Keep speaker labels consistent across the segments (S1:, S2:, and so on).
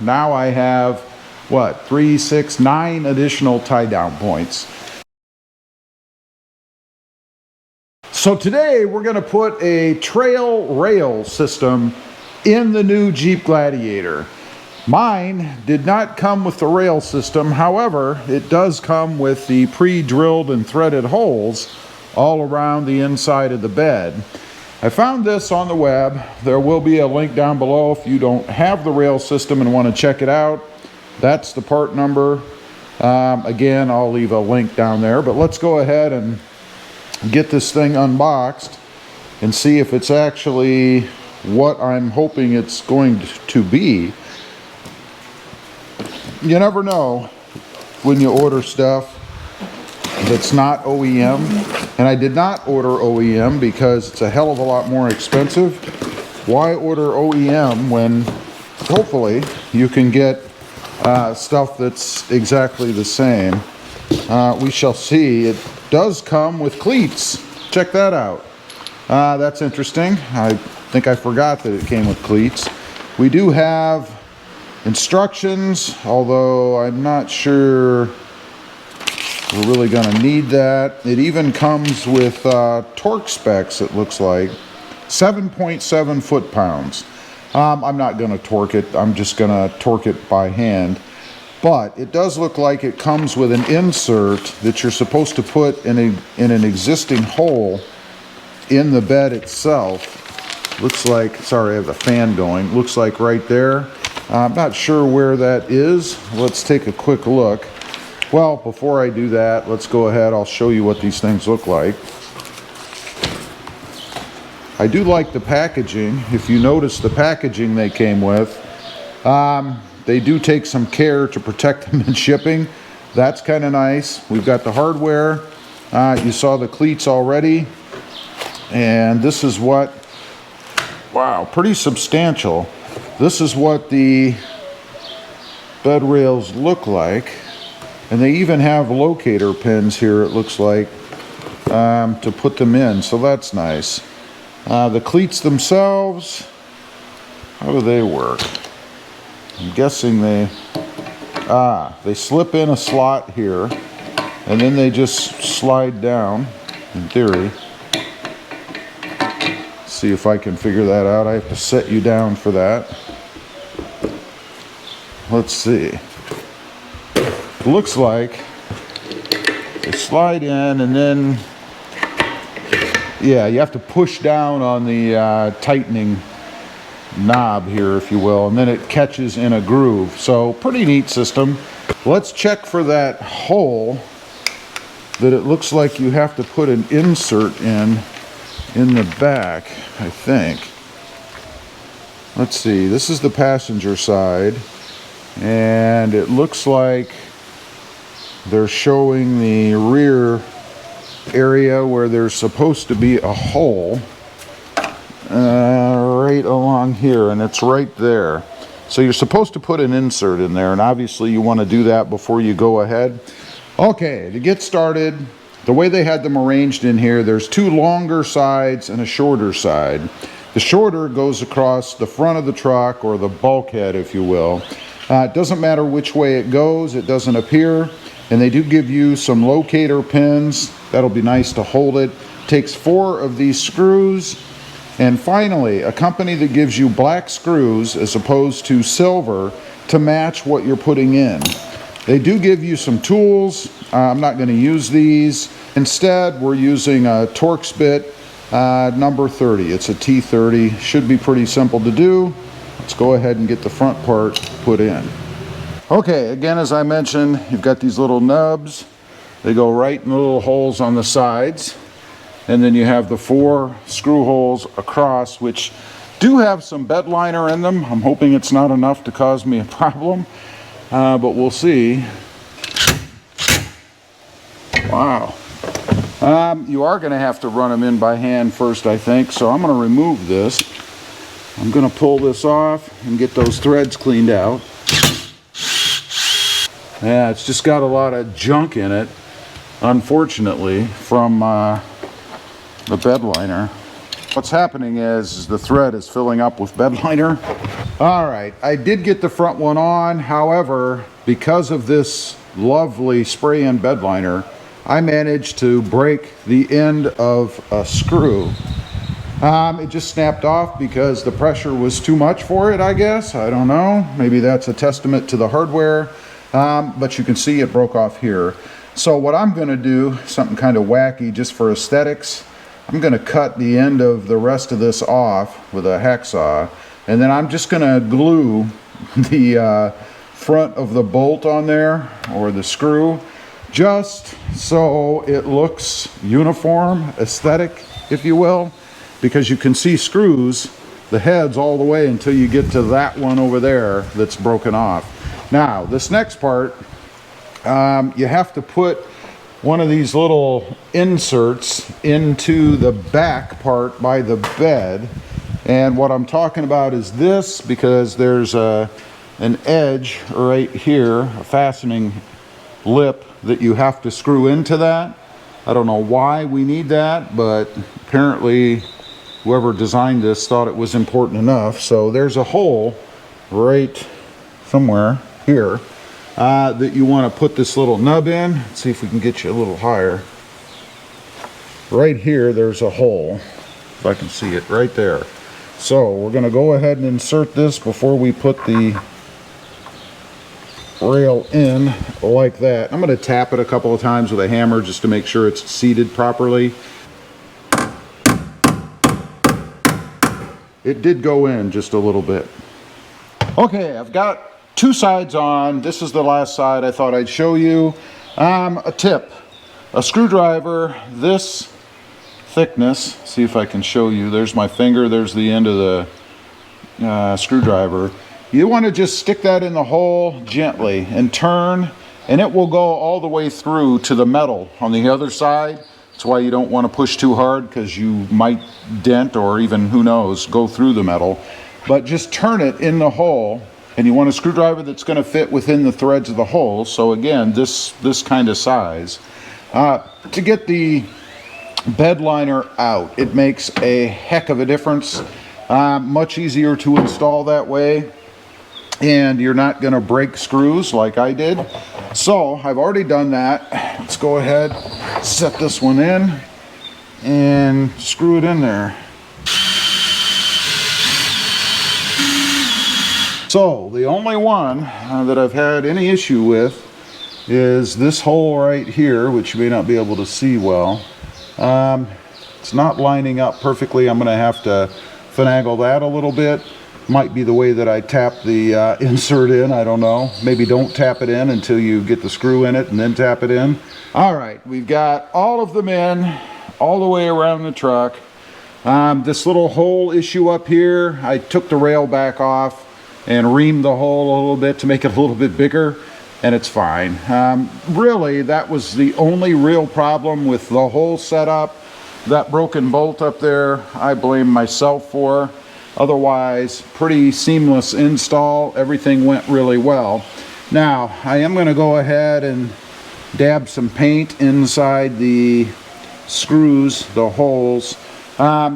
S1: Now I have, what, 3, 6, 9 additional tie down points. So today we're going to put a trail rail system in the new Jeep Gladiator. Mine did not come with the rail system, however, it does come with the pre-drilled and threaded holes all around the inside of the bed. I found this on the web. There will be a link down below if you don't have the rail system and want to check it out. That's the part number. Again, I'll leave a link down there, but let's go ahead and get this thing unboxed and see if it's actually what I'm hoping it's going to be. You never know when you order stuff that's not OEM, and I did not order OEM because it's a hell of a lot more expensive. Why order OEM when hopefully you can get stuff that's exactly the same? We shall see. It does come with cleats. Check that out. That's interesting. I think I forgot that it came with cleats. We do have instructions, although I'm not sure we're really going to need that. It even comes with torque specs, it looks like. 7.7 foot-pounds. I'm not going to torque it. I'm just going to torque it by hand. But it does look like it comes with an insert that you're supposed to put in an existing hole in the bed itself. Looks like, sorry, I have the fan going. Looks like right there. I'm not sure where that is. Let's take a quick look. Well, before I do that, let's go ahead. I'll show you what these things look like. I do like the packaging. If you notice the packaging they came with, they do take some care to protect them in shipping. That's kind of nice. We've got the hardware. You saw the cleats already. And this is what, wow, pretty substantial. This is what the bed rails look like. And they even have locator pins here, it looks like, to put them in. So that's nice. The cleats themselves, how do they work? I'm guessing they slip in a slot here, and then they just slide down, in theory. See if I can figure that out. I have to set you down for that. Let's see. It looks like they slide in, and then, yeah, you have to push down on the tightening knob here, if you will, and then it catches in a groove. So pretty neat system. Let's check for that hole that it looks like you have to put an insert in the back, I think. Let's see, this is the passenger side, and it looks like they're showing the rear area where there's supposed to be a hole right along here, and it's right there. So you're supposed to put an insert in there, and obviously you want to do that before you go ahead. Okay, to get started, the way they had them arranged in here, there's two longer sides and a shorter side. The shorter goes across the front of the truck, or the bulkhead, if you will. It doesn't matter which way it goes, it doesn't appear. And they do give you some locator pins. That'll be nice to hold it. Takes 4 of these screws. And finally, a company that gives you black screws as opposed to silver to match what you're putting in. They do give you some tools. I'm not going to use these. Instead, we're using a Torx bit number 30. It's a T30. Should be pretty simple to do. Let's go ahead and get the front part put in. Okay, again, as I mentioned, you've got these little nubs. They go right in the little holes on the sides. And then you have the 4 screw holes across, which do have some bed liner in them. I'm hoping it's not enough to cause me a problem, but we'll see. Wow. You are going to have to run them in by hand first, I think, so I'm going to remove this. I'm going to pull this off and get those threads cleaned out. Yeah, it's just got a lot of junk in it, unfortunately, from the bed liner. What's happening is the thread is filling up with bed liner, All right, I did get the front one on. However, because of this lovely spray-in bed liner, I managed to break the end of a screw. It just snapped off because the pressure was too much for it, I guess. I don't know. Maybe that's a testament to the hardware. But you can see it broke off here. So what I'm going to do, something kind of wacky just for aesthetics, I'm going to cut the end of the rest of this off with a hacksaw. And then I'm just going to glue the front of the bolt on there, or the screw, just so it looks uniform, aesthetic, if you will. Because you can see screws, the heads all the way until you get to that one over there that's broken off. Now, this next part, you have to put one of these little inserts into the back part by the bed. And what I'm talking about is this, because there's an edge right here, a fastening lip that you have to screw into that. I don't know why we need that, but apparently whoever designed this thought it was important enough. So there's a hole right somewhere here that you want to put this little nub in. Let's see if we can get you a little higher. Right here, there's a hole, if I can see it right there. So we're going to go ahead and insert this before we put the rail in like that. I'm going to tap it a couple of times with a hammer just to make sure it's seated properly. It did go in just a little bit. Okay, I've got two sides on. This is the last side I thought I'd show you. A tip, a screwdriver this thickness, see if I can show you. There's my finger, there's the end of the screwdriver. You want to just stick that in the hole gently and turn, and it will go all the way through to the metal on the other side. That's why you don't want to push too hard, because you might dent or even, who knows, go through the metal. But just turn it in the hole, and you want a screwdriver that's going to fit within the threads of the hole. So again, this kind of size. To get the bed liner out, it makes a heck of a difference. Much easier to install that way, and you're not going to break screws like I did. So I've already done that. Let's go ahead, set this one in and screw it in there. So the only one that I've had any issue with is this hole right here, which you may not be able to see well. It's not lining up perfectly. I'm going to have to finagle that a little bit. Might be the way that I tap the insert in, I don't know. Maybe don't tap it in until you get the screw in it and then tap it in. All right, we've got all of them in, all the way around the truck. This little hole issue up here, I took the rail back off and reamed the hole a little bit to make it a little bit bigger, and it's fine. Really, that was the only real problem with the whole setup. That broken bolt up there, I blame myself for. Otherwise, pretty seamless install. Everything went really well. Now, I am going to go ahead and dab some paint inside the screws, the holes,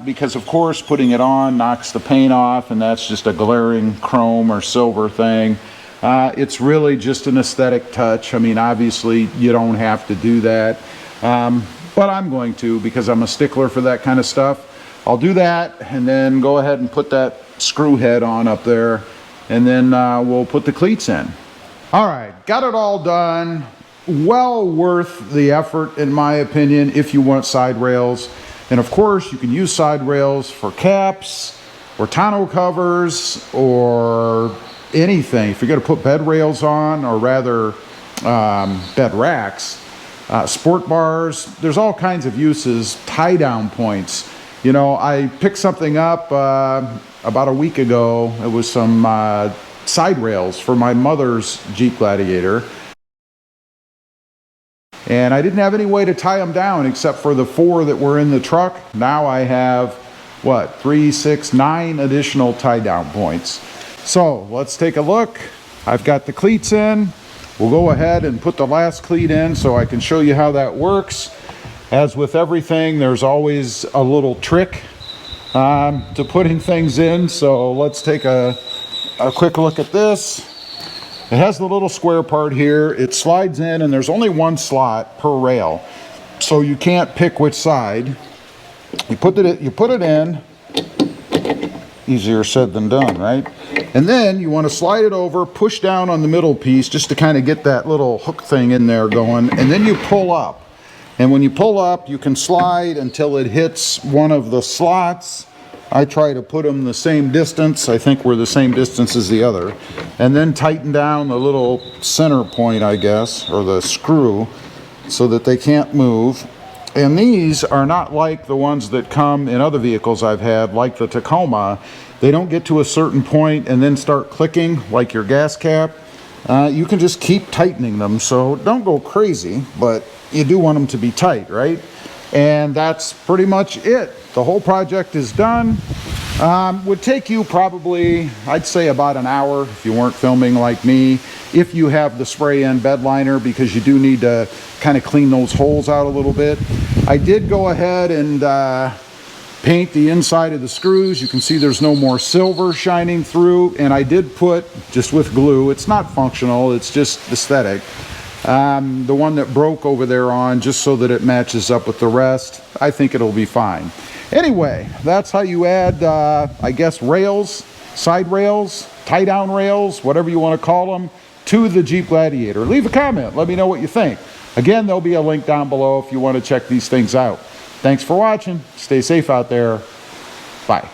S1: because of course putting it on knocks the paint off, and that's just a glaring chrome or silver thing. It's really just an aesthetic touch. I mean, obviously you don't have to do that, but I'm going to, because I'm a stickler for that kind of stuff. I'll do that and then go ahead and put that screw head on up there, and then we'll put the cleats in. All right, got it all done. Well worth the effort, in my opinion, if you want side rails. And of course, you can use side rails for caps or tonneau covers or anything. If you're going to put bed rails on, or rather bed racks, sport bars, there's all kinds of uses, tie down points. You know, I picked something up about a week ago. It was some side rails for my mother's Jeep Gladiator. And I didn't have any way to tie them down except for the 4 that were in the truck. Now I have, what, 3, 6, 9 additional tie down points. So let's take a look. I've got the cleats in. We'll go ahead and put the last cleat in so I can show you how that works. As with everything, there's always a little trick to putting things in. So let's take a a quick look at this. It has the little square part here. It slides in, and there's only one slot per rail, so you can't pick which side. You put it in. Easier said than done, right? And then you want to slide it over, push down on the middle piece just to kind of get that little hook thing in there going, and then you pull up. And when you pull up, you can slide until it hits one of the slots. I try to put them the same distance. I think we're the same distance as the other. And then tighten down the little center point, I guess, or the screw, so that they can't move. And these are not like the ones that come in other vehicles I've had, like the Tacoma. They don't get to a certain point and then start clicking like your gas cap. You can just keep tightening them, so don't go crazy, but you do want them to be tight, right? And that's pretty much it. The whole project is done. Would take you probably, I'd say, about an hour if you weren't filming like me, if you have the spray-in bed liner, because you do need to kind of clean those holes out a little bit. I did go ahead and paint the inside of the screws. You can see there's no more silver shining through, and I did put, just with glue, it's not functional, it's just aesthetic, the one that broke over there on, just so that it matches up with the rest. I think it'll be fine. Anyway, that's how you add, I guess, rails, side rails, tie-down rails, whatever you want to call them, to the Jeep Gladiator. Leave a comment. Let me know what you think. Again, there'll be a link down below if you want to check these things out. Thanks for watching. Stay safe out there. Bye.